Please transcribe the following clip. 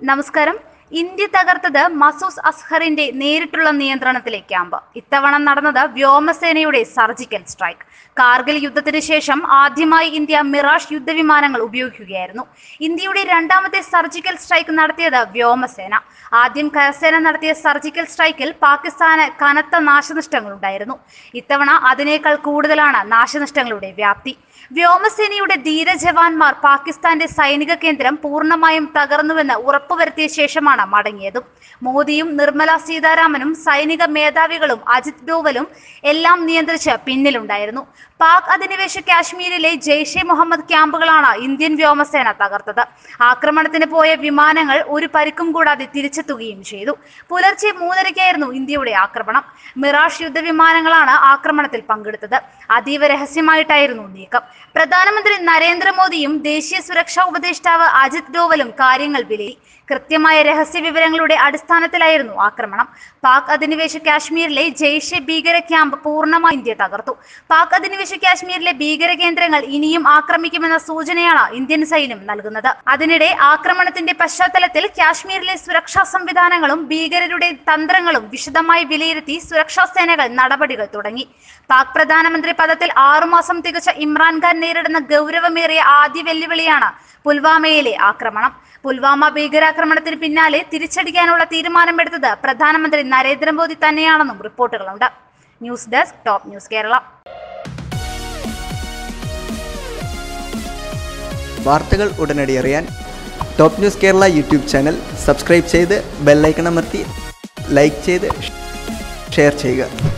നമസ്കാരം. ഇന്ത്യ തകർത്തത് മസൂദ് അസ്ഹറിന്റെ നേരിട്ടുള്ള നിയന്ത്രണത്തിലെ ക്യാമ്പ്. ഇത്തവണ നടന്നത് വ്യോമസേനയുടെ സർജിക്കൽ സ്ട്രൈക്ക്. കാർഗിൽ യുദ്ധത്തിന് ശേഷം ആദ്യമായി ഇന്ത്യ മിറാഷ് യുദ്ധവിമാനങ്ങൾ ഉപയോഗിക്കുകയായിരുന്നു. ഇന്ത്യയുടെ രണ്ടാമത്തെ സർജിക്കൽ സ്ട്രൈക്ക് നടത്തിയത് വ്യോമസേന. ആദ്യം കരസേന നടത്തിയ സർജിക്കൽ സ്ട്രൈക്കിൽ പാകിസ്ഥാന് കനത്ത നാശനഷ്ടങ്ങളുണ്ടായിരുന്നു. ഇത്തവണ അതിനേക്കാൾ കൂടുതലാണ് നാശനഷ്ടങ്ങളുടെ വ്യാപ്തി. വ്യോമസേനയുടെ ധീര ജവാന്മാർ പാകിസ്ഥാന്റെ സൈനിക കേന്ദ്രം പൂർണ്ണമായും തകർന്നുവെന്ന് ഉറപ്പുവരുത്തിയ ശേഷമാണ് മടങ്ങിയതും. മോദിയും നിർമ്മല സീതാരാമനും സൈനിക മേധാവികളും അജിത് ഡോവലും എല്ലാം നിയന്ത്രിച്ച് പിന്നിലുണ്ടായിരുന്നു. പാക് അധിനിവേശ കാശ്മീരിലെ ജെയ്ഷെ മുഹമ്മദ് ക്യാമ്പുകളാണ് ഇന്ത്യൻ വ്യോമസേന തകർത്തത്. ആക്രമണത്തിന് പോയ വിമാനങ്ങൾ ഒരു പരിക്കും കൂടാതെ തിരിച്ചെത്തുകയും ചെയ്തു. പുലർച്ചെ 3:30-ക്കായിരുന്നു ഇന്ത്യയുടെ ആക്രമണം. മിറാഷ് യുദ്ധവിമാനങ്ങളാണ് ആക്രമണത്തിൽ പങ്കെടുത്തത്. അതീവ രഹസ്യമായിട്ടായിരുന്നു നീക്കം. പ്രധാനമന്ത്രി നരേന്ദ്രമോദിയും ദേശീയ സുരക്ഷാ ഉപദേഷ്ടാവ് അജിത് ഡോവലും കാര്യങ്ങൾ വിലയിരുത്തി. കൃത്യമായ രഹസ്യ വിവരങ്ങളുടെ അടിസ്ഥാനത്തിലായിരുന്നു ആക്രമണം. പാക് അധിനിവേശ കാശ്മീരിലെ ജെയ്ഷെ ഭീകര ക്യാമ്പ് പൂർണ്ണമായി ഇന്ത്യ തകർത്തു. പാക് അധിനിവേശ കാശ്മീരിലെ ഭീകര കേന്ദ്രങ്ങൾ ഇനിയും ആക്രമിക്കുമെന്ന സൂചനയാണ് ഇന്ത്യൻ സൈന്യം നൽകുന്നത്. അതിനിടെ ആക്രമണത്തിന്റെ പശ്ചാത്തലത്തിൽ കാശ്മീരിലെ സുരക്ഷാ സംവിധാനങ്ങളും ഭീകരരുടെ തന്ത്രങ്ങളും വിശദമായി വിലയിരുത്തി സുരക്ഷാ സേനകൾ നടപടികൾ തുടങ്ങി. പാക് പ്രധാനമന്ത്രി പദത്തിൽ 6 മാസം തികച്ച ഇമ്രാൻഖാൻ നേരിടുന്ന ഗൗരവമേറിയ ആദ്യ വെല്ലുവിളിയാണ് പുൽവാമയിലെ ആക്രമണം. പുൽവാമ ഭീകരാക്രമണത്തിന് പിന്നാലെ തിരിച്ചടിക്കാനുള്ള തീരുമാനമെടുത്തത് പ്രധാനമന്ത്രി നരേന്ദ്രമോദി തന്നെയാണെന്നും റിപ്പോർട്ടുകളുണ്ട്. News desk top news Kerala. വാർത്തകൾ ഉടനടി അറിയാൻ top news Kerala YouTube channel subscribe ചെയ്ത് ബെല്ലൈക്കൺ അമർത്തി ലൈക്ക് ചെയ്ത് ഷെയർ ചെയ്യുക.